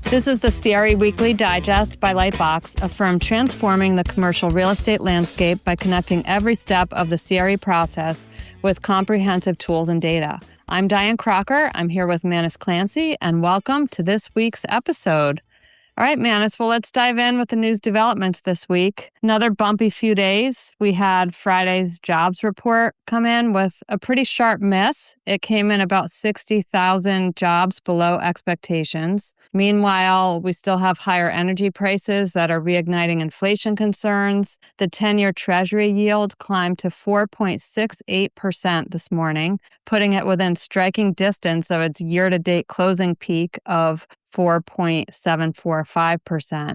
This is the CRE Weekly Digest by LightBox, a firm transforming the commercial real estate landscape by connecting every step of the CRE process with comprehensive tools and data. I'm Dianne Crocker. I'm here with Manus Clancy, and welcome to this week's episode. All right, Manus, well, let's dive in with the news developments this week. Another bumpy few days. We had Friday's jobs report come in with a pretty sharp miss. It came in about 60,000 jobs below expectations. Meanwhile, we still have higher energy prices that are reigniting inflation concerns. The 10-year Treasury yield climbed to 4.68% this morning, putting it within striking distance of its year-to-date closing peak of 4.745%.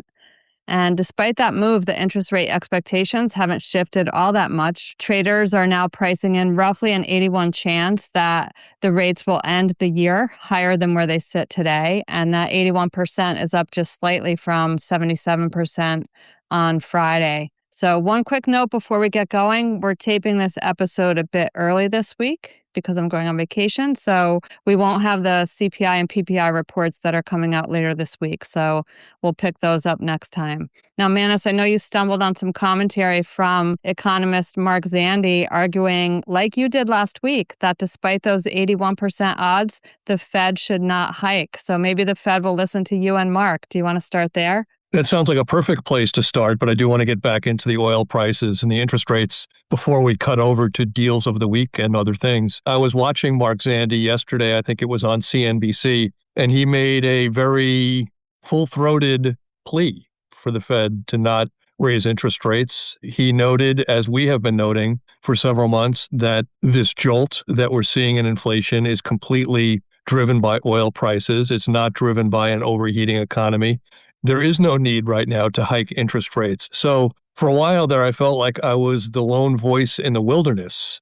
And despite that move, the interest rate expectations haven't shifted all that much. Traders are now pricing in roughly an 81 chance that the rates will end the year higher than where they sit today. And that 81% is up just slightly from 77% on Friday. So one quick note before we get going, we're taping this episode a bit early this week because I'm going on vacation. So we won't have the CPI and PPI reports that are coming out later this week. So we'll pick those up next time. Now, Manus, I know you stumbled on some commentary from economist Mark Zandi arguing, like you did last week, that despite those 81% odds, the Fed should not hike. So maybe the Fed will listen to you and Mark. Do you want to start there? That sounds like a perfect place to start, but I do want to get back into the oil prices and the interest rates before we cut over to deals of the week and other things. I was watching Mark Zandi yesterday, I think it was on CNBC, and he made a very full-throated plea for the Fed to not raise interest rates. He noted, as we have been noting for several months, that this jolt that we're seeing in inflation is completely driven by oil prices. It's not driven by an overheating economy. There is no need right now to hike interest rates. So for a while there, I felt like I was the lone voice in the wilderness.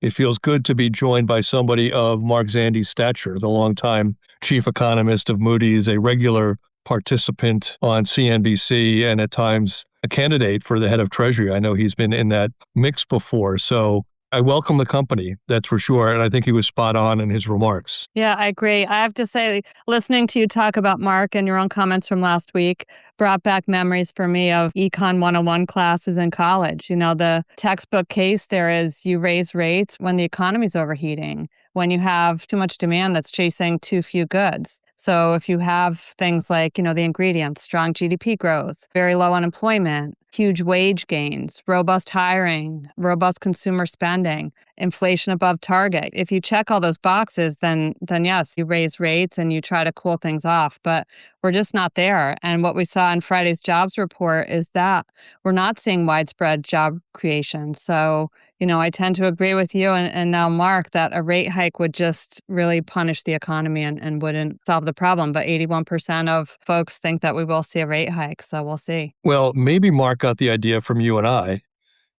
It feels good to be joined by somebody of Mark Zandi's stature, the longtime chief economist of Moody's, a regular participant on CNBC, and at times a candidate for the head of Treasury. I know he's been in that mix before. So I welcome the company, that's for sure. And I think he was spot on in his remarks. Yeah, I agree. I have to say, listening to you talk about Mark and your own comments from last week brought back memories for me of Econ 101 classes in college. You know, the textbook case there is you raise rates when the economy's overheating, when you have too much demand that's chasing too few goods. So if you have things like, the ingredients, strong GDP growth, very low unemployment, huge wage gains, robust hiring, robust consumer spending, inflation above target. If you check all those boxes, then yes, you raise rates and you try to cool things off. But we're just not there. And what we saw in Friday's jobs report is that we're not seeing widespread job creation. So I tend to agree with you and now Mark that a rate hike would just really punish the economy and wouldn't solve the problem. But 81% of folks think that we will see a rate hike. So we'll see. Well, maybe Mark got the idea from you and I.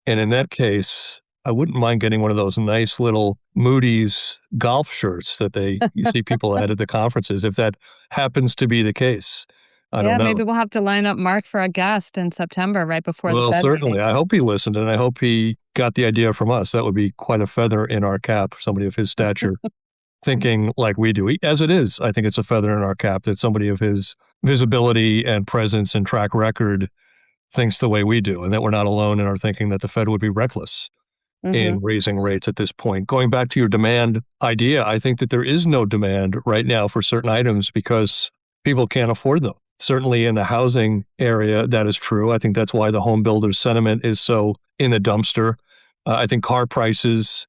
And in that case, I wouldn't mind getting one of those nice little Moody's golf shirts that you see people at the conferences, if that happens to be the case. I don't know. Maybe we'll have to line up Mark for a guest in September, right before the Fed meeting. Well, certainly. I hope he listened, and I hope he got the idea from us. That would be quite a feather in our cap, somebody of his stature thinking like we do. As it is, I think it's a feather in our cap that somebody of his visibility and presence and track record thinks the way we do, and that we're not alone in our thinking that the Fed would be reckless in raising rates at this point. Going back to your demand idea, I think that there is no demand right now for certain items because people can't afford them. Certainly in the housing area, that is true. I think that's why the home builder sentiment is so in the dumpster. I think car prices,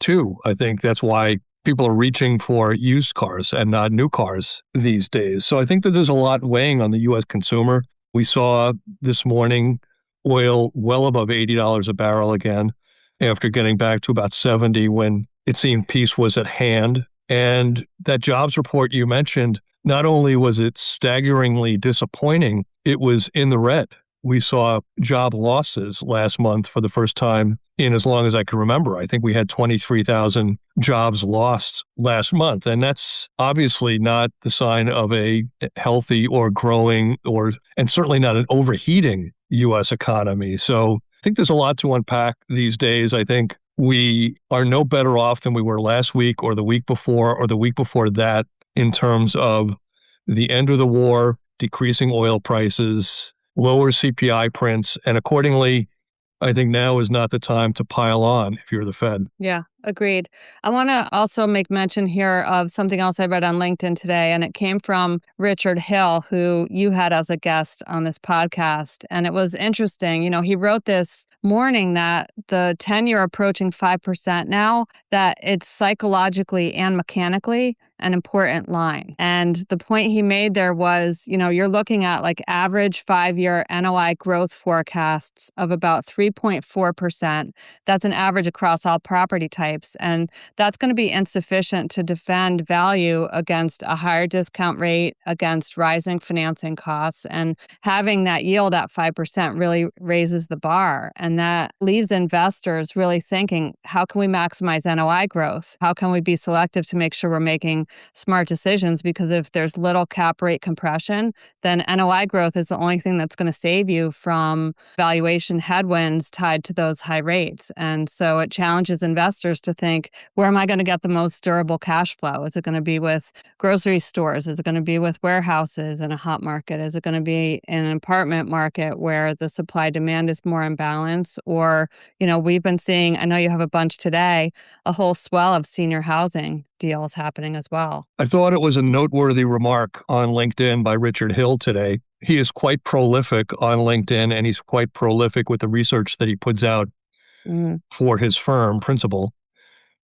too. I think that's why people are reaching for used cars and not new cars these days. So I think that there's a lot weighing on the U.S. consumer. We saw this morning oil well above $80 a barrel again after getting back to about 70 when it seemed peace was at hand. And that jobs report you mentioned, not only was it staggeringly disappointing, it was in the red. We saw job losses last month for the first time in as long as I can remember. I think we had 23,000 jobs lost last month. And that's obviously not the sign of a healthy or growing and certainly not an overheating U.S. economy. So I think there's a lot to unpack these days. I think we are no better off than we were last week or the week before or the week before that in terms of the end of the war decreasing oil prices, lower CPI prints, and accordingly, I think now is not the time to pile on if you're the Fed. Yeah, agreed. I want to also make mention here of something else I read on LinkedIn today, and it came from Richard Hill, who you had as a guest on this podcast. And it was interesting. He wrote this morning that the 10-year approaching 5% now, that it's psychologically and mechanically an important line. And the point he made there was, you're looking at like average 5-year NOI growth forecasts of about 3.4%. That's an average across all property types. And that's going to be insufficient to defend value against a higher discount rate, against rising financing costs. And having that yield at 5% really raises the bar. And that leaves investors really thinking, how can we maximize NOI growth? How can we be selective to make sure we're making smart decisions? Because if there's little cap rate compression, then NOI growth is the only thing that's going to save you from valuation headwinds tied to those high rates. And so it challenges investors to think, where am I going to get the most durable cash flow? Is it going to be with grocery stores? Is it going to be with warehouses in a hot market? Is it going to be in an apartment market where the supply demand is more in balance? Or, we've been seeing, I know you have a bunch today, a whole swell of senior housing deals happening as well. I thought it was a noteworthy remark on LinkedIn by Richard Hill today. He is quite prolific on LinkedIn, and he's quite prolific with the research that he puts out for his firm, Principal.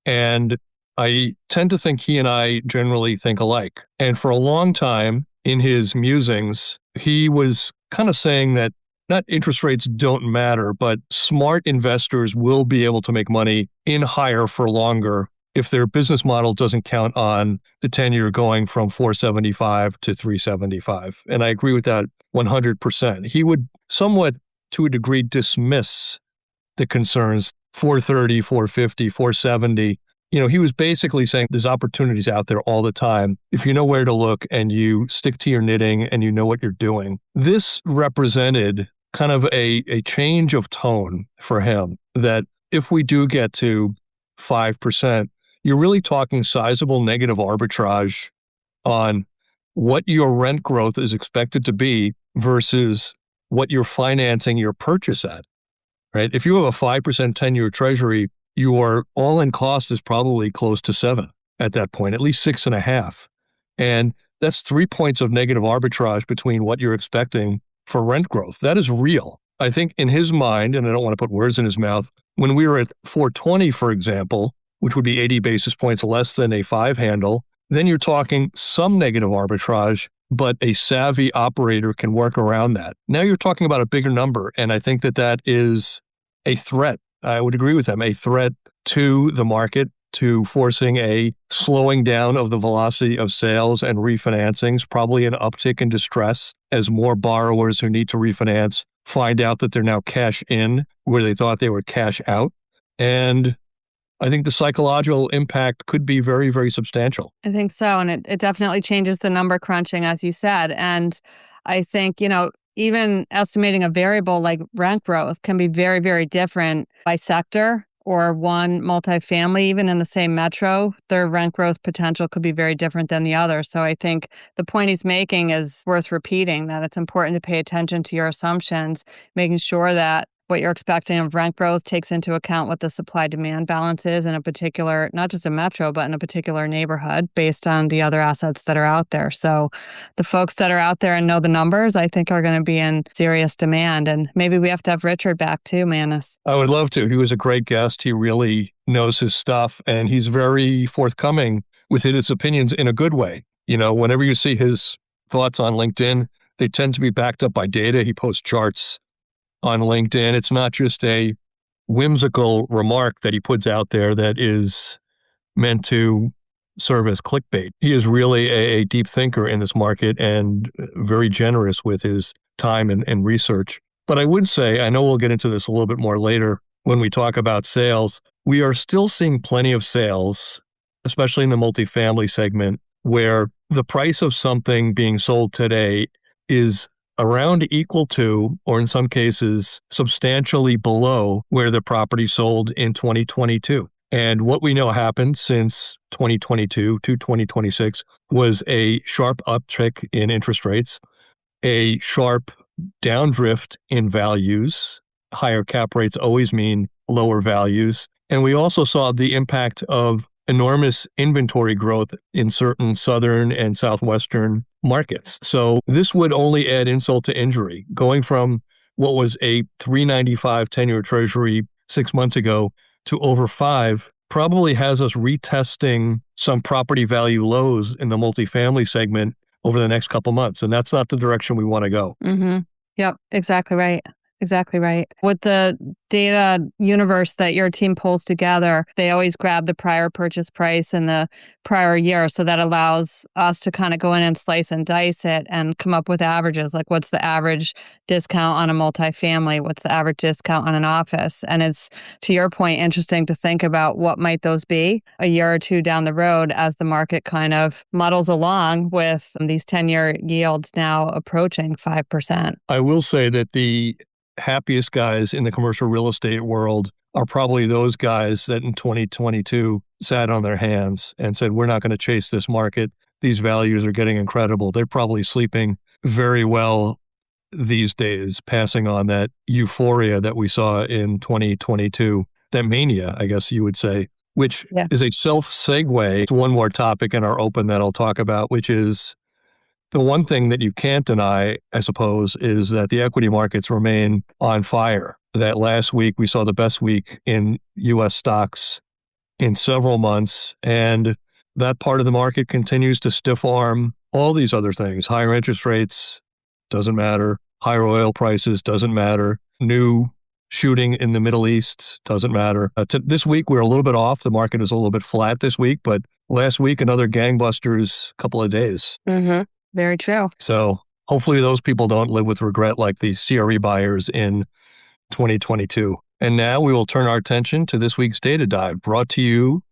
And I tend to think he and I generally think alike. And for a long time in his musings, he was kind of saying that not interest rates don't matter, but smart investors will be able to make money in higher for longer if their business model doesn't count on the 10-year going from 475 to 375. And I agree with that 100%. He would somewhat, to a degree, dismiss the concerns 430, 450, 470. He was basically saying there's opportunities out there all the time if you know where to look and you stick to your knitting and you know what you're doing. This represented kind of a change of tone for him, that if we do get to 5%, you're really talking sizable negative arbitrage on what your rent growth is expected to be versus what you're financing your purchase at, right? If you have a 5% 10-year treasury, your all-in cost is probably close to 7 at that point, at least 6.5. And that's 3 points of negative arbitrage between what you're expecting for rent growth. That is real. I think in his mind, and I don't want to put words in his mouth, when we were at 420, for example, which would be 80 basis points less than a 5 handle, then you're talking some negative arbitrage, but a savvy operator can work around that. Now you're talking about a bigger number, and I think that is a threat. I would agree with them, a threat to the market, to forcing a slowing down of the velocity of sales and refinancings, probably an uptick in distress as more borrowers who need to refinance find out that they're now cash in where they thought they were cash out. And I think the psychological impact could be very, very substantial. I think so. And it definitely changes the number crunching, as you said. And I think, even estimating a variable like rent growth can be very, very different by sector, or one multifamily, even in the same metro, their rent growth potential could be very different than the other. So I think the point he's making is worth repeating, that it's important to pay attention to your assumptions, making sure that what you're expecting of rent growth takes into account what the supply-demand balance is in a particular, not just a metro, but in a particular neighborhood based on the other assets that are out there. So the folks that are out there and know the numbers, I think, are going to be in serious demand. And maybe we have to have Richard back too, Manus. I would love to. He was a great guest. He really knows his stuff, and he's very forthcoming with his opinions in a good way. Whenever you see his thoughts on LinkedIn, they tend to be backed up by data. He posts charts on LinkedIn. It's not just a whimsical remark that he puts out there that is meant to serve as clickbait. He is really a deep thinker in this market and very generous with his time and research. But I would say, I know we'll get into this a little bit more later when we talk about sales, we are still seeing plenty of sales, especially in the multifamily segment, where the price of something being sold today is around equal to, or in some cases, substantially below where the property sold in 2022. And what we know happened since 2022 to 2026 was a sharp uptick in interest rates. a sharp downdrift in values. Higher cap rates always mean lower values. And we also saw the impact of enormous inventory growth in certain southern and southwestern markets. So this would only add insult to injury. Going from what was a 395 10-year Treasury 6 months ago to over 5 probably has us retesting some property value lows in the multifamily segment over the next couple months. And that's not the direction we want to go. Mm-hmm. Yep, exactly right. Exactly right. With the data universe that your team pulls together, they always grab the prior purchase price and the prior year. So that allows us to kind of go in and slice and dice it and come up with averages. Like, what's the average discount on a multifamily? What's the average discount on an office? And it's, to your point, interesting to think about what might those be a year or two down the road as the market kind of muddles along with these 10-year yields now approaching 5%. I will say that the happiest guys in the commercial real estate world are probably those guys that in 2022 sat on their hands and said, we're not going to chase this market. These values are getting incredible. They're probably sleeping very well these days, passing on that euphoria that we saw in 2022, that mania, I guess you would say, which is a self-segue to one more topic in our open that I'll talk about, which is the one thing that you can't deny, I suppose, is that the equity markets remain on fire. That last week, we saw the best week in U.S. stocks in several months, and that part of the market continues to stiff arm all these other things. Higher interest rates, doesn't matter. Higher oil prices, doesn't matter. New shooting in the Middle East, doesn't matter. This week, we're a little bit off. The market is a little bit flat this week, but last week, another gangbusters couple of days. Mm-hmm. Very true. So hopefully those people don't live with regret like the CRE buyers in 2022. And now we will turn our attention to this week's Data Dive, brought to you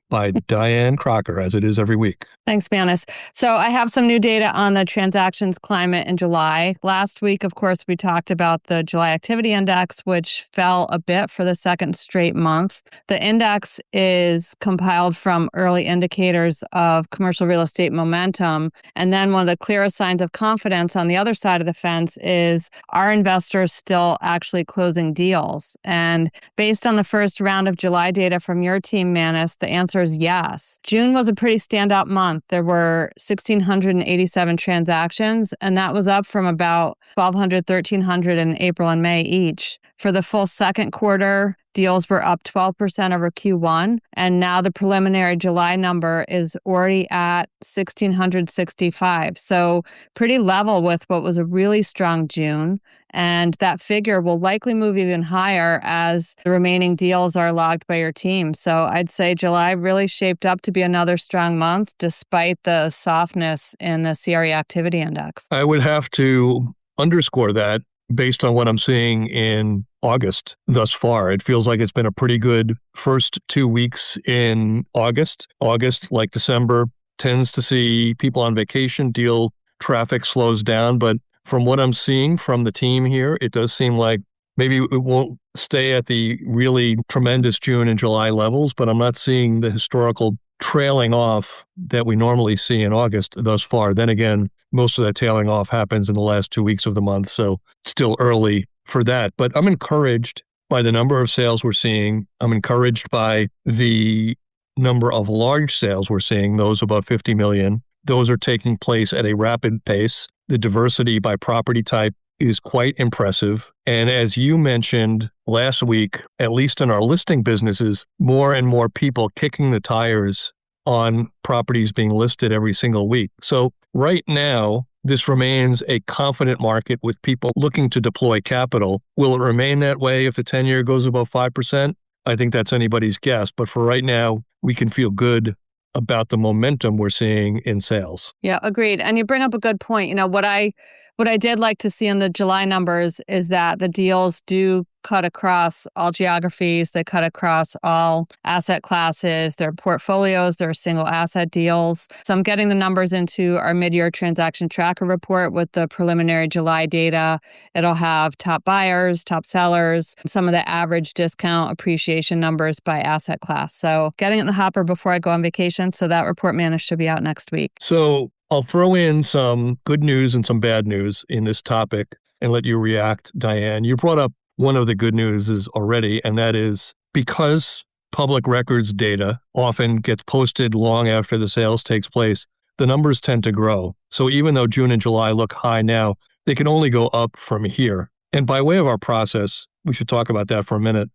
by Dianne Crocker, as it is every week. Thanks, Manus. So I have some new data on the transactions climate in July. Last week, of course, we talked about the July Activity Index, which fell a bit for the second straight month. The index is compiled from early indicators of commercial real estate momentum. And then one of the clearest signs of confidence on the other side of the fence is, are investors still actually closing deals? And based on the first round of July data from your team, Manus, the answer is yes. June was a pretty standout month. There were 1,687 transactions, and that was up from about 1,200, 1,300 in April and May each. For the full second quarter, deals were up 12% over Q1, and now the preliminary July number is already at 1,665. So pretty level with what was a really strong June. And that figure will likely move even higher as the remaining deals are logged by your team. So I'd say July really shaped up to be another strong month, despite the softness in the CRE Activity Index. I would have to underscore that based on what I'm seeing in August thus far. It feels like it's been a pretty good first 2 weeks in August. August, like December, tends to see people on vacation, deal traffic slows down, but from what I'm seeing from the team here, it does seem like maybe it won't stay at the really tremendous June and July levels, but I'm not seeing the historical trailing off that we normally see in August thus far. Then again, most of that tailing off happens in the last 2 weeks of the month, so it's still early for that. But I'm encouraged by the number of sales we're seeing. I'm encouraged by the number of large sales we're seeing, those above 50 million. Those are taking place at a rapid pace. The diversity by property type is quite impressive. And as you mentioned last week, at least in our listing businesses, more and more people kicking the tires on properties being listed every single week. So right now, this remains a confident market with people looking to deploy capital. Will it remain that way if the 10-year goes above 5%? I think that's anybody's guess. But for right now, we can feel good about the momentum we're seeing in sales. Yeah, agreed. And you bring up a good point. You know, what I did like to see in the July numbers is that the deals do cut across all geographies. They cut across all asset classes, their portfolios, their single asset deals. So I'm getting the numbers into our mid-year transaction tracker report with the preliminary July data. It'll have top buyers, top sellers, some of the average discount appreciation numbers by asset class. So getting it in the hopper before I go on vacation. So that report, Manus, should be out next week. So I'll throw in some good news and some bad news in this topic and let you react, Diane. You brought up one of the good news is already, and that is because public records data often gets posted long after the sales takes place, the numbers tend to grow. So even though June and July look high now, they can only go up from here. And by way of our process, we should talk about that for a minute.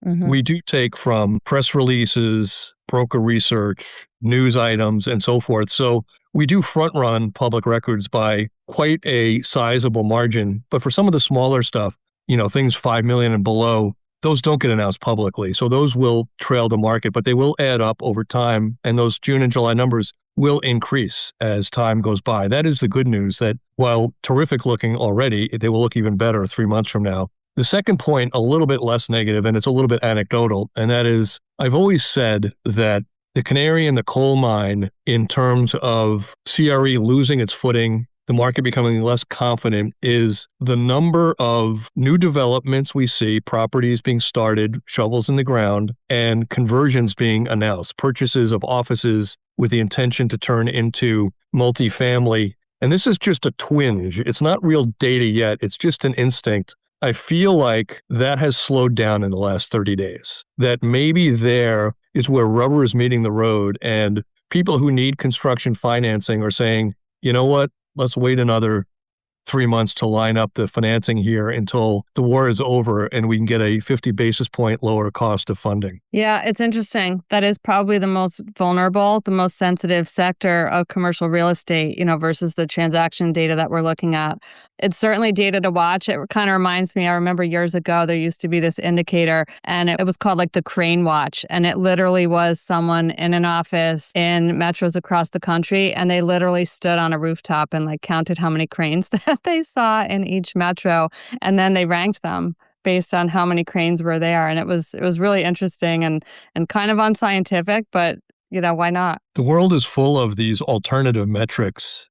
We do take from press releases, broker research, news items, and so forth. So we do front run public records by quite a sizable margin. But for some of the smaller stuff, things 5 million and below, those don't get announced publicly. So those will trail the market, but they will add up over time. And those June and July numbers will increase as time goes by. That is the good news, that while terrific looking already, they will look even better 3 months from now. The second point, a little bit less negative, and it's a little bit anecdotal, and that is I've always said that the canary in the coal mine in terms of CRE losing its footing, the market becoming less confident, is the number of new developments we see, properties being started, shovels in the ground, and conversions being announced, purchases of offices with the intention to turn into multifamily. And this is just a twinge. It's not real data yet. It's just an instinct. I feel like that has slowed down in the last 30 days, that maybe there is where rubber is meeting the road and people who need construction financing are saying, you know what, let's wait another 3 months to line up the financing here until the war is over and we can get a 50 basis point lower cost of funding. Yeah, it's interesting. That is probably the most vulnerable, the most sensitive sector of commercial real estate, versus the transaction data that we're looking at. It's certainly data to watch. It kind of reminds me, I remember years ago, there used to be this indicator and it was called like the crane watch. And it literally was someone in an office in metros across the country. And they literally stood on a rooftop and like counted how many cranes that they saw in each metro. And then they ranked them based on how many cranes were there. And it was really interesting and kind of unscientific, but why not? The world is full of these alternative metrics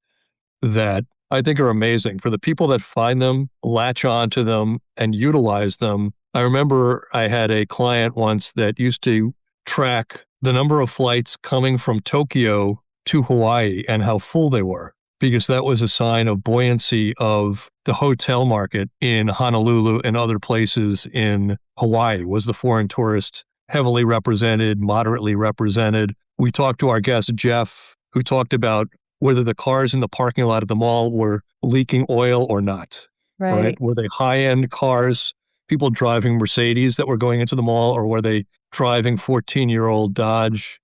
that I think are amazing. For the people that find them, latch onto them, and utilize them. I remember I had a client once that used to track the number of flights coming from Tokyo to Hawaii and how full they were, because that was a sign of buoyancy of the hotel market in Honolulu and other places in Hawaii. Was the foreign tourist heavily represented, moderately represented? We talked to our guest, Jeff, who talked about whether the cars in the parking lot of the mall were leaking oil or not, right? Were they high-end cars, people driving Mercedes that were going into the mall, or were they driving 14-year-old Dodge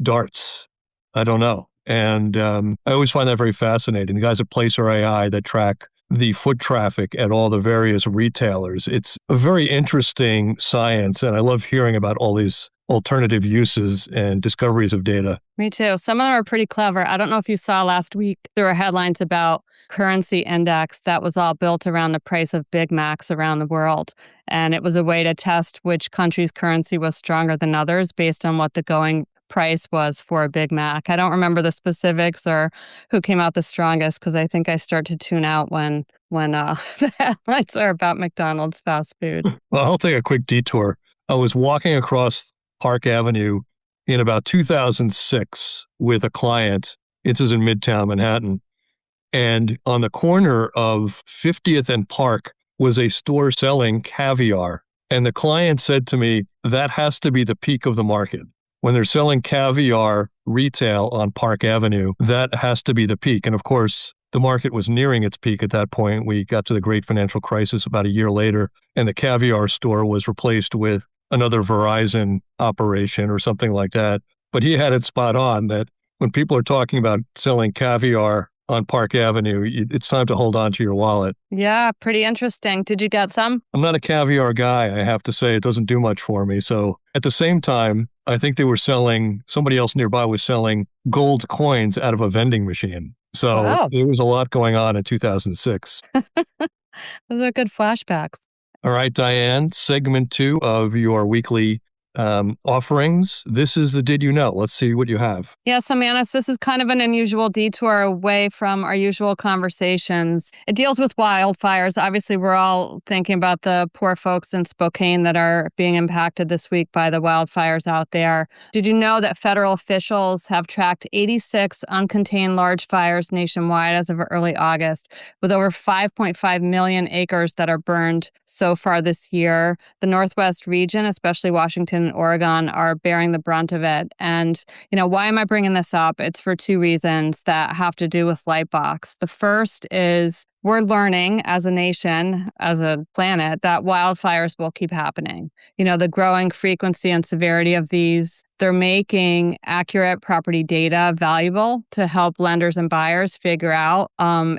Darts? I don't know. And I always find that very fascinating. The guys at Placer AI that track the foot traffic at all the various retailers. It's a very interesting science, and I love hearing about all these alternative uses and discoveries of data. Me too. Some of them are pretty clever. I don't know if you saw last week, there were headlines about currency index that was all built around the price of Big Macs around the world. And it was a way to test which country's currency was stronger than others based on what the going price was for a Big Mac. I don't remember the specifics or who came out the strongest because I think I start to tune out when the headlines are about McDonald's fast food. Well, I'll take a quick detour. I was walking across Park Avenue in about 2006 with a client. This is in Midtown Manhattan. And on the corner of 50th and Park was a store selling caviar. And the client said to me, that has to be the peak of the market. When they're selling caviar retail on Park Avenue, that has to be the peak. And of course, the market was nearing its peak at that point. We got to the great financial crisis about a year later, and the caviar store was replaced with another Verizon operation or something like that. But he had it spot on that when people are talking about selling caviar on Park Avenue, it's time to hold on to your wallet. Yeah, pretty interesting. Did you get some? I'm not a caviar guy, I have to say. It doesn't do much for me. So at the same time, I think somebody else nearby was selling gold coins out of a vending machine. So There was a lot going on in 2006. Those are good flashbacks. All right, Diane, segment 2 of your weekly offerings. This is the Did You Know? Let's see what you have. Yeah, so Manus, this is kind of an unusual detour away from our usual conversations. It deals with wildfires. Obviously, we're all thinking about the poor folks in Spokane that are being impacted this week by the wildfires out there. Did you know that federal officials have tracked 86 uncontained large fires nationwide as of early August, with over 5.5 million acres that are burned so far this year? The Northwest region, especially Washington and Oregon, are bearing the brunt of it. And, why am I bringing this up? It's for two reasons that have to do with LightBox. The first is we're learning as a nation, as a planet, that wildfires will keep happening. The growing frequency and severity of these, they're making accurate property data valuable to help lenders and buyers figure out,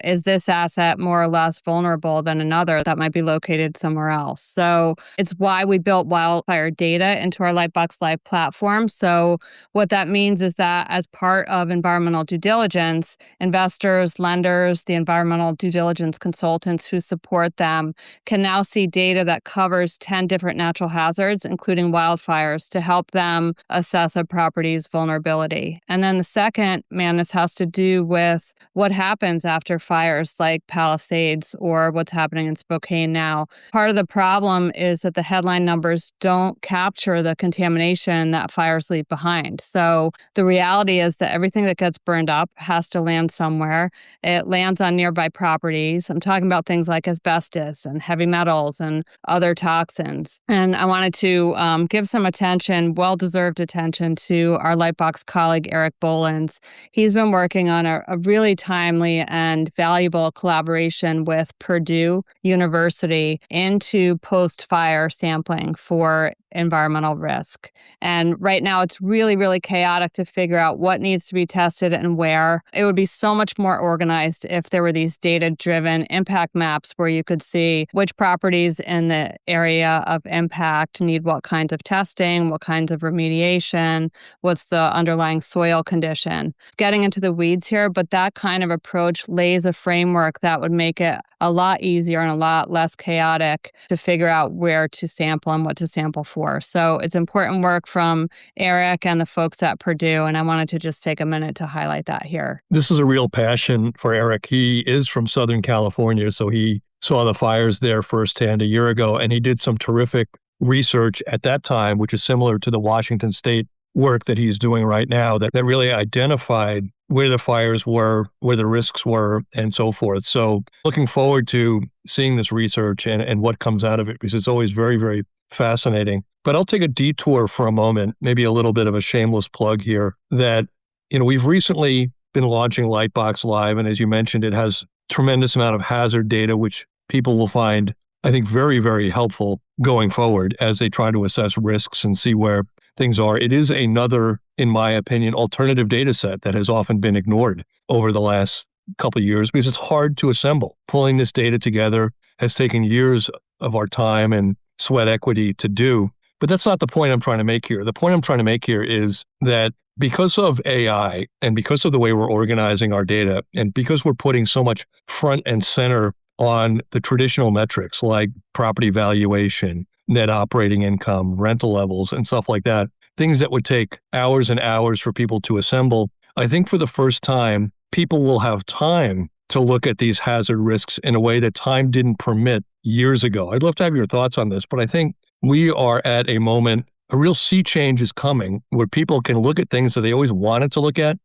is this asset more or less vulnerable than another that might be located somewhere else? So it's why we built wildfire data into our LightBox Live platform. So what that means is that as part of environmental due diligence, investors, lenders, the environmental due diligence consultants who support them can now see data that covers 10 different natural hazards, including wildfires, to help them assess a property's vulnerability. And then the second, Manus, has to do with what happens after fires like Palisades or what's happening in Spokane now. Part of the problem is that the headline numbers don't capture the contamination that fires leave behind. So the reality is that everything that gets burned up has to land somewhere. It lands on nearby properties. I'm talking about things like asbestos and heavy metals and other toxins. And I wanted to give some attention, well-deserved attention, to our Lightbox colleague, Eric Bolins. He's been working on a really timely and valuable collaboration with Purdue University into post-fire sampling for environmental risk. And right now it's really, really chaotic to figure out what needs to be tested and where. It would be so much more organized if there were these data-driven impact maps where you could see which properties in the area of impact need what kinds of testing, what kinds of remediation, what's the underlying soil condition. Getting into the weeds here, but that kind of approach lays a framework that would make it a lot easier and a lot less chaotic to figure out where to sample and what to sample for. So it's important work from Eric and the folks at Purdue, and I wanted to just take a minute to highlight that here. This is a real passion for Eric. He is from Southern California, so he saw the fires there firsthand a year ago, and he did some terrific research at that time, which is similar to the Washington State work that he's doing right now, that really identified where the fires were, where the risks were, and so forth. So looking forward to seeing this research and what comes out of it, because it's always very, very fascinating. But I'll take a detour for a moment, maybe a little bit of a shameless plug here, that we've recently been launching LightBox Live, and as you mentioned, it has tremendous amount of hazard data, which people will find, I think, very, very helpful going forward as they try to assess risks and see where things are. It is another, in my opinion, alternative data set that has often been ignored over the last couple of years because it's hard to assemble. Pulling this data together has taken years of our time and sweat equity to do. But that's not the point I'm trying to make here. The point I'm trying to make here is that because of AI and because of the way we're organizing our data and because we're putting so much front and center on the traditional metrics like property valuation, net operating income, rental levels, and stuff like that, things that would take hours and hours for people to assemble, I think for the first time, people will have time to look at these hazard risks in a way that time didn't permit years ago. I'd love to have your thoughts on this, but I think we are at a moment, a real sea change is coming where people can look at things that they always wanted to look at,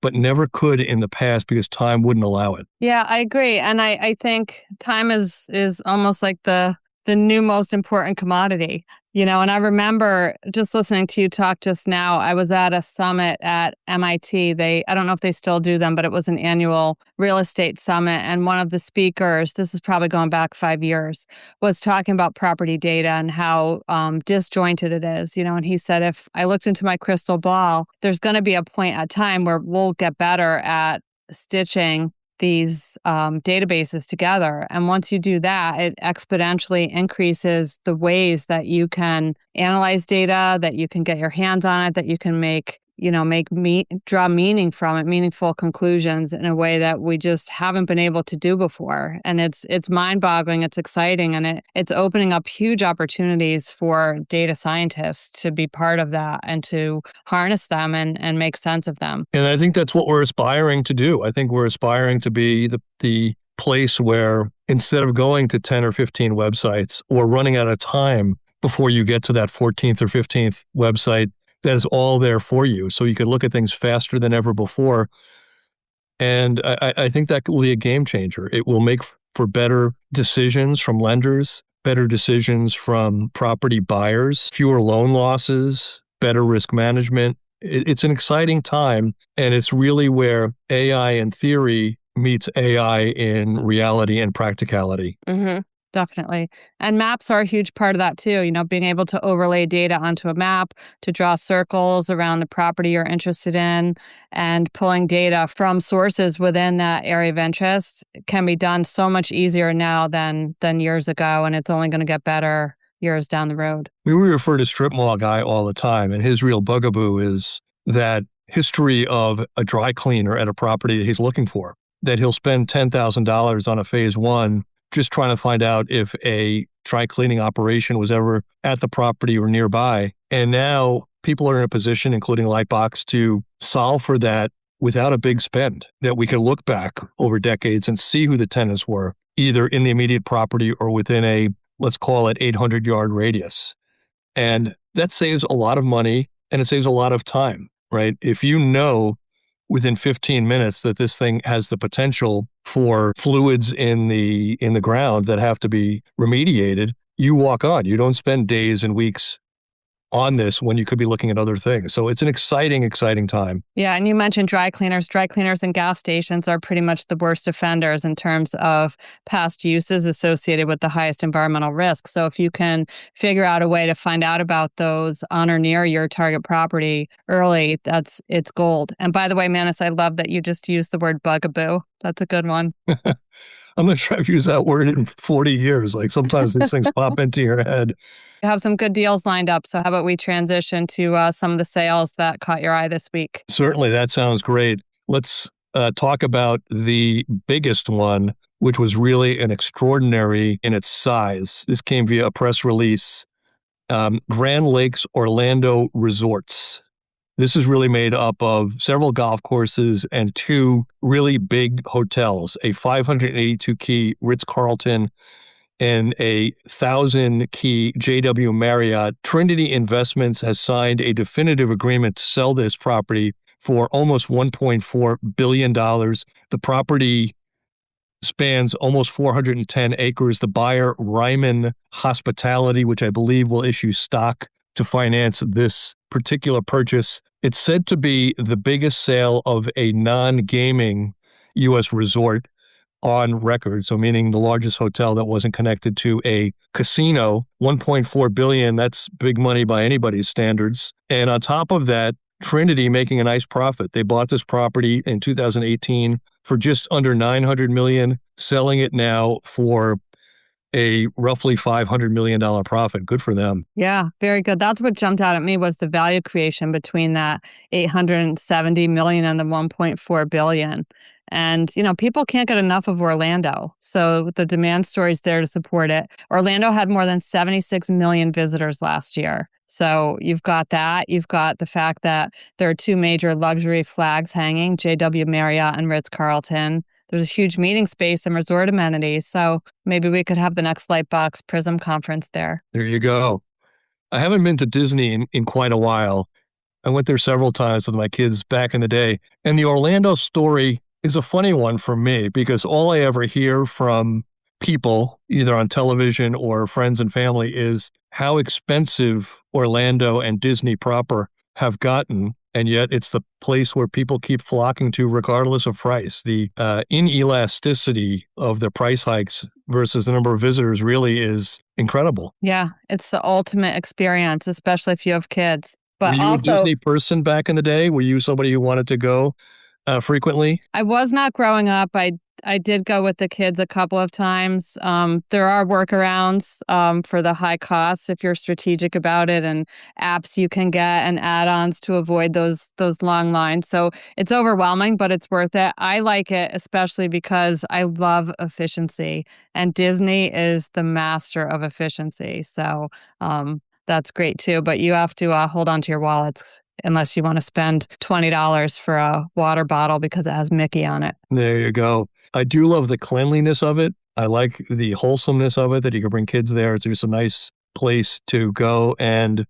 but never could in the past because time wouldn't allow it. Yeah, I agree. And I think time is almost like the new most important commodity, and I remember just listening to you talk just now, I was at a summit at MIT. I don't know if they still do them, but it was an annual real estate summit. And one of the speakers, this is probably going back 5 years, was talking about property data and how disjointed it is, and he said, if I looked into my crystal ball, there's going to be a point at time where we'll get better at stitching these databases together. And once you do that, it exponentially increases the ways that you can analyze data, that you can get your hands on it, that you can make draw meaning from it, meaningful conclusions in a way that we just haven't been able to do before. And it's mind-boggling, it's exciting, and it's opening up huge opportunities for data scientists to be part of that and to harness them and make sense of them. And I think that's what we're aspiring to do. I think we're aspiring to be the place where instead of going to 10 or 15 websites or running out of time before you get to that 14th or 15th website, that is all there for you. So you could look at things faster than ever before. And I think that will be a game changer. It will make for better decisions from lenders, better decisions from property buyers, fewer loan losses, better risk management. It's an exciting time, and it's really where AI in theory meets AI in reality and practicality. Mm-hmm. Definitely. And maps are a huge part of that too. Being able to overlay data onto a map to draw circles around the property you're interested in, and pulling data from sources within that area of interest can be done so much easier now than years ago. And it's only going to get better years down the road. We refer to Strip Mall Guy all the time, and his real bugaboo is that history of a dry cleaner at a property that he's looking for, that he'll spend $10,000 on a phase one just trying to find out if a dry cleaning operation was ever at the property or nearby. And now people are in a position, including LightBox, to solve for that without a big spend, that we can look back over decades and see who the tenants were, either in the immediate property or within a, let's call it 800-yard radius. And that saves a lot of money and it saves a lot of time, right? If you know within 15 minutes that this thing has the potential for fluids in the ground that have to be remediated, you walk on. You don't spend days and weeks on this when you could be looking at other things. So it's an exciting, exciting time. Yeah, and you mentioned dry cleaners. Dry cleaners and gas stations are pretty much the worst offenders in terms of past uses associated with the highest environmental risk. So if you can figure out a way to find out about those on or near your target property early, it's gold. And by the way, Manus, I love that you just used the word bugaboo. That's a good one. I'm not sure I've used that word in 40 years. Like sometimes these things pop into your head. You have some good deals lined up. So how about we transition to some of the sales that caught your eye this week? Certainly, that sounds great. Let's talk about the biggest one, which was really an extraordinary in its size. This came via a press release. Grand Lakes Orlando Resorts. This is really made up of several golf courses and two really big hotels, a 582-key Ritz-Carlton and a 1,000-key JW Marriott. Trinity Investments has signed a definitive agreement to sell this property for almost $1.4 billion. The property spans almost 410 acres. The buyer, Ryman Hospitality, which I believe will issue stock to finance this particular purchase. It's said to be the biggest sale of a non-gaming U.S. resort on record, so meaning the largest hotel that wasn't connected to a casino. $1.4 billion, that's big money by anybody's standards. And on top of that, Trinity making a nice profit. They bought this property in 2018 for just under $900 million, selling it now for a roughly $500 million profit. Good for them. Yeah, very good. That's what jumped out at me was the value creation between that $870 million and the $1.4 billion. And, people can't get enough of Orlando. So the demand story's there to support it. Orlando had more than 76 million visitors last year. So you've got that. You've got the fact that there are two major luxury flags hanging, JW Marriott and Ritz-Carlton. There's a huge meeting space and resort amenities. So maybe we could have the next LightBox Prism conference there. There you go. I haven't been to Disney in quite a while. I went there several times with my kids back in the day. And the Orlando story is a funny one for me because all I ever hear from people, either on television or friends and family, is how expensive Orlando and Disney proper have gotten. And yet it's the place where people keep flocking to regardless of price. The inelasticity of the price hikes versus the number of visitors really is incredible. Yeah, it's the ultimate experience, especially if you have kids. But were you also, a Disney person back in the day? Were you somebody who wanted to go frequently? I was not growing up. I I did go with the kids a couple of times. There are workarounds for the high costs if you're strategic about it, and apps you can get and add-ons to avoid those long lines. So it's overwhelming, but it's worth it. I like it especially because I love efficiency, and Disney is the master of efficiency. So that's great too. But you have to hold on to your wallets unless you want to spend $20 for a water bottle because it has Mickey on it. There you go. I do love the cleanliness of it. I like the wholesomeness of it, that you can bring kids there. It's just a nice place to go. And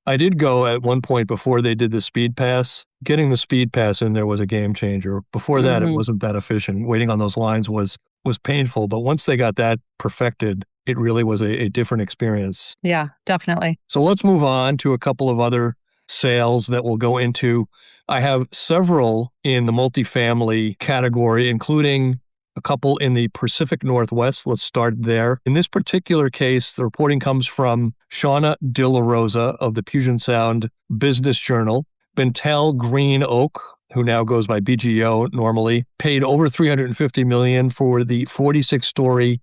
I did go at one point before they did the speed pass. Getting the speed pass in there was a game changer. Before that, it wasn't that efficient. Waiting on those lines was painful. But once they got that perfected, it really was a different experience. Yeah, definitely. So let's move on to a couple of other sales that we'll go into. I have several in the multifamily category, including a couple in the Pacific Northwest. Let's start there. In this particular case, the reporting comes from Shauna De La Rosa of the Puget Sound Business Journal. Bentel Green Oak, who now goes by BGO normally, paid over $350 million for the 46-story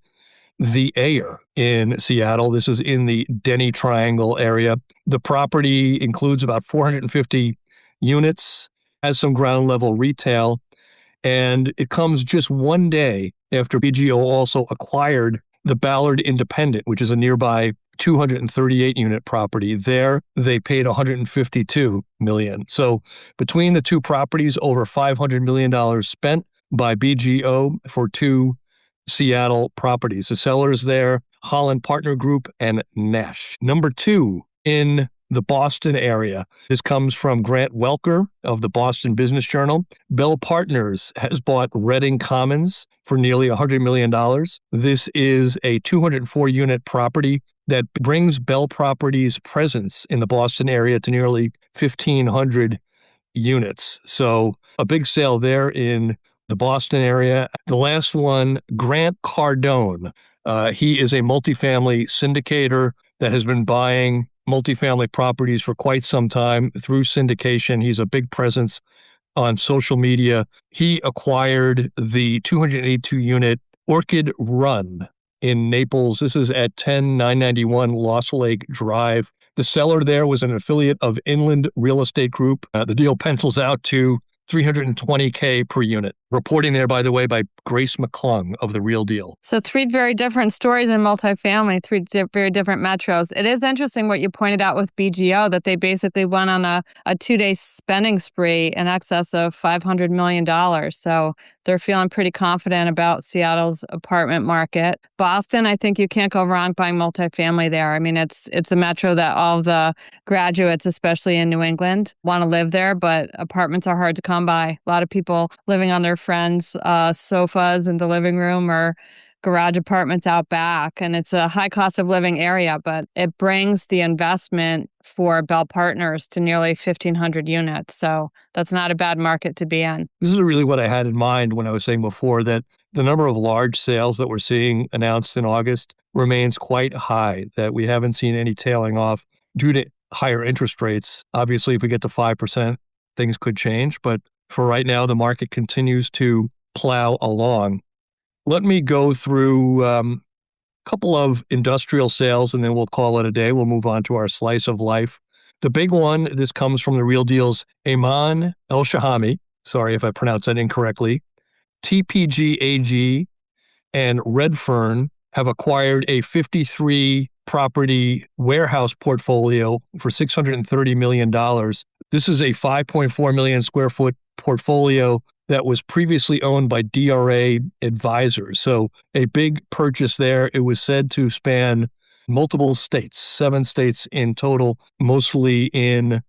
The Ayer in Seattle. This is in the Denny Triangle area. The property includes about 450 units, has some ground level retail, and it comes just one day after BGO also acquired the Ballard Independent, which is a nearby 238-unit property. There, they paid $152 million. So between the two properties, over $500 million spent by BGO for two Seattle properties. The sellers there, Holland Partner Group and Nash. Number two, in the Boston area. This comes from Grant Welker of the Boston Business Journal. Bell Partners has bought Reading Commons for nearly $100 million. This is a 204-unit property that brings Bell Properties' presence in the Boston area to nearly 1,500 units. So a big sale there in the Boston area. The last one, Grant Cardone. He is a multifamily syndicator that has been buying multifamily properties for quite some time through syndication. He's a big presence on social media. He acquired the 282-unit Orchid Run in Naples. This is at 10991 Lost Lake Drive. The seller there was an affiliate of Inland Real Estate Group. The deal pencils out to $320K per unit. Reporting there, by the way, by Grace McClung of The Real Deal. So three very different stories in multifamily, very different metros. It is interesting what you pointed out with BGO, that they basically went on a 2-day spending spree in excess of $500 million. So they're feeling pretty confident about Seattle's apartment market. Boston, I think you can't go wrong buying multifamily there. I mean, it's a metro that all of the graduates, especially in New England, want to live there, but apartments are hard to come by. A lot of people living on their friends' sofas in the living room or garage apartments out back. And it's a high cost of living area, but it brings the investment for Bell Partners to nearly 1,500 units. So that's not a bad market to be in. This is really what I had in mind when I was saying before that the number of large sales that we're seeing announced in August remains quite high, that we haven't seen any tailing off due to higher interest rates. Obviously, if we get to 5%, things could change. But for right now, the market continues to plow along. Let me go through a couple of industrial sales, and then we'll call it a day. We'll move on to our slice of life. The big one, this comes from The Real Deal's Ayman El-Shahami. Sorry if I pronounced that incorrectly. TPG AG and Redfern have acquired a 53-property warehouse portfolio for $630 million. This is a 5.4 million square foot portfolio that was previously owned by DRA Advisors. So a big purchase there. It was said to span multiple states, 7 states in total, mostly in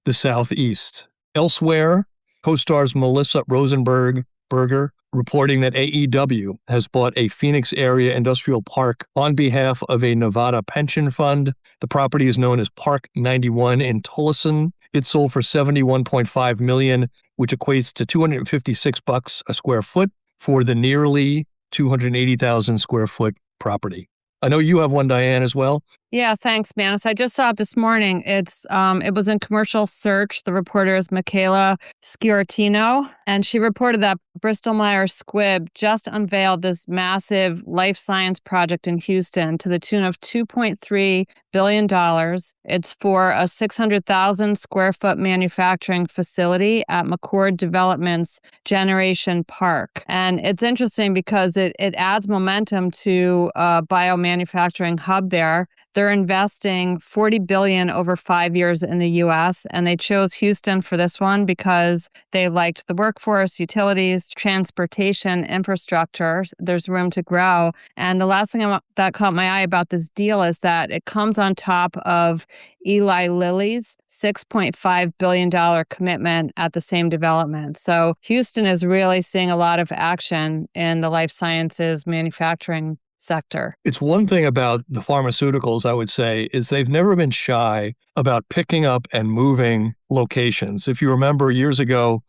the Southeast. Elsewhere, CoStar's Melissa Rosenberger reporting that AEW has bought a Phoenix area industrial park on behalf of a Nevada pension fund. The property is known as Park 91 in Tolleson. It sold for $71.5 million, which equates to $256 a square foot for the nearly 280,000 square foot property. I know you have one, Dianne, as well. Yeah, thanks, Manus. I just saw it this morning. It was in Commercial Search. The reporter is Michaela Sciortino, and she reported that Bristol Myers Squibb just unveiled this massive life science project in Houston to the tune of $2.3 billion. It's for a 600,000 square foot manufacturing facility at McCord Development's Generation Park. And it's interesting because it adds momentum to a biomanufacturing hub there. They're investing $40 billion over 5 years in the U.S., and they chose Houston for this one because they liked the workforce, utilities, transportation, infrastructure. There's room to grow. And the last thing that caught my eye about this deal is that it comes on top of Eli Lilly's $6.5 billion commitment at the same development. So Houston is really seeing a lot of action in the life sciences manufacturing sector. It's one thing about the pharmaceuticals, I would say, is they've never been shy about picking up and moving locations. If you remember years ago,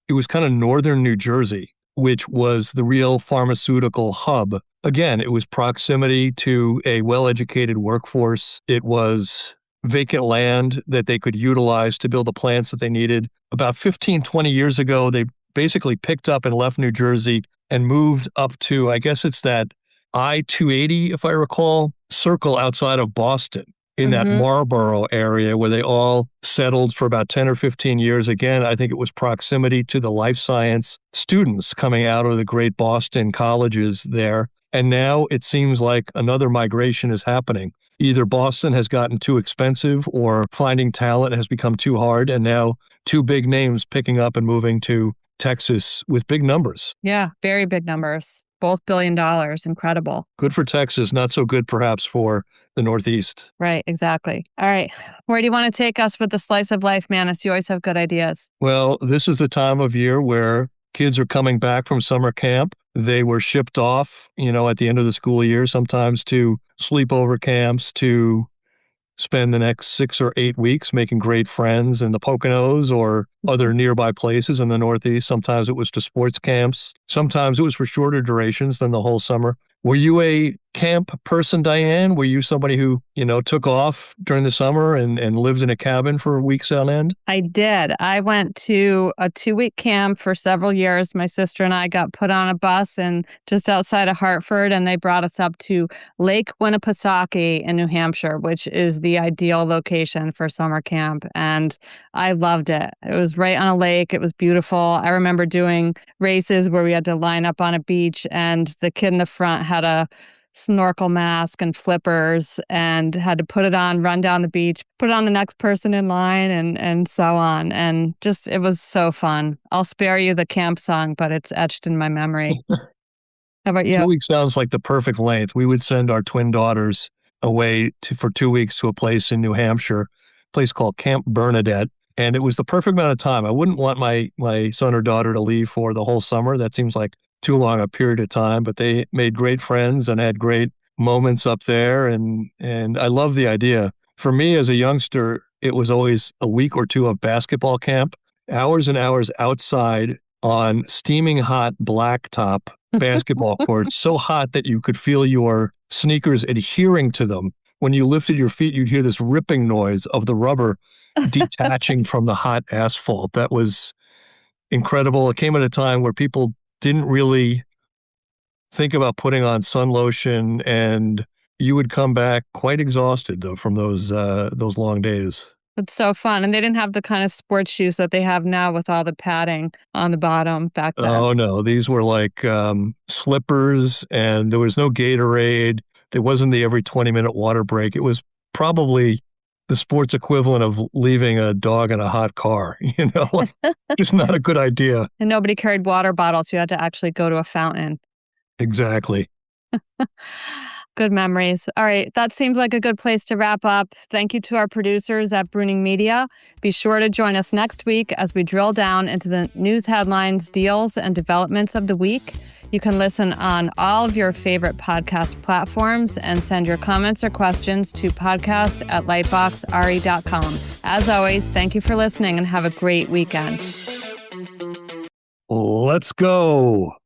it was kind of northern New Jersey, which was the real pharmaceutical hub. Again, it was proximity to a well-educated workforce. It was vacant land that they could utilize to build the plants that they needed. About 15, 20 years ago, they basically picked up and left New Jersey and moved up to, I guess it's that I-280, if I recall, circle outside of Boston in that Marlborough area where they all settled for about 10 or 15 years. Again, I think it was proximity to the life science students coming out of the great Boston colleges there. And now it seems like another migration is happening. Either Boston has gotten too expensive or finding talent has become too hard. And now two big names picking up and moving to Texas with big numbers. Yeah, very big numbers. Both $1 billion. Incredible. Good for Texas, not so good perhaps for the Northeast. Right, exactly. All right. Where do you want to take us with the slice of life, Manus? You always have good ideas. Well, this is the time of year where kids are coming back from summer camp. They were shipped off, at the end of the school year, sometimes to sleepover camps, to spend the next 6 or 8 weeks making great friends in the Poconos or other nearby places in the Northeast. Sometimes it was to sports camps. Sometimes it was for shorter durations than the whole summer. Were you a camp person, Dianne? Were you somebody who, took off during the summer and lived in a cabin for weeks on end? I did. I went to a 2-week camp for several years. My sister and I got put on a bus and just outside of Hartford, and they brought us up to Lake Winnipesaukee in New Hampshire, which is the ideal location for summer camp. And I loved it. It was right on a lake. It was beautiful. I remember doing races where we had to line up on a beach, and the kid in the front had a snorkel mask and flippers and had to put it on, run down the beach, put it on the next person in line, and so on. And just, it was so fun. I'll spare you the camp song, but it's etched in my memory. How about you? 2 weeks sounds like the perfect length. We would send our twin daughters away for 2 weeks to a place in New Hampshire, a place called Camp Bernadette. And it was the perfect amount of time. I wouldn't want my son or daughter to leave for the whole summer. That seems like too long a period of time, but they made great friends and had great moments up there. And I love the idea. For me as a youngster, it was always a week or two of basketball camp, hours and hours outside on steaming hot blacktop basketball courts, so hot that you could feel your sneakers adhering to them. When you lifted your feet, you'd hear this ripping noise of the rubber detaching from the hot asphalt. That was incredible. It came at a time where people didn't really think about putting on sun lotion, and you would come back quite exhausted though from those long days. It's so fun. And they didn't have the kind of sports shoes that they have now with all the padding on the bottom back then. Oh no, these were like slippers, and there was no Gatorade. There wasn't the every 20-minute water break. It was probably the sports equivalent of leaving a dog in a hot car, It's not a good idea. And nobody carried water bottles. You had to actually go to a fountain. Exactly. Good memories. All right. That seems like a good place to wrap up. Thank you to our producers at Bruning Media. Be sure to join us next week as we drill down into the news headlines, deals, and developments of the week. You can listen on all of your favorite podcast platforms and send your comments or questions to podcast@lightboxre.com. As always, thank you for listening and have a great weekend. Let's go.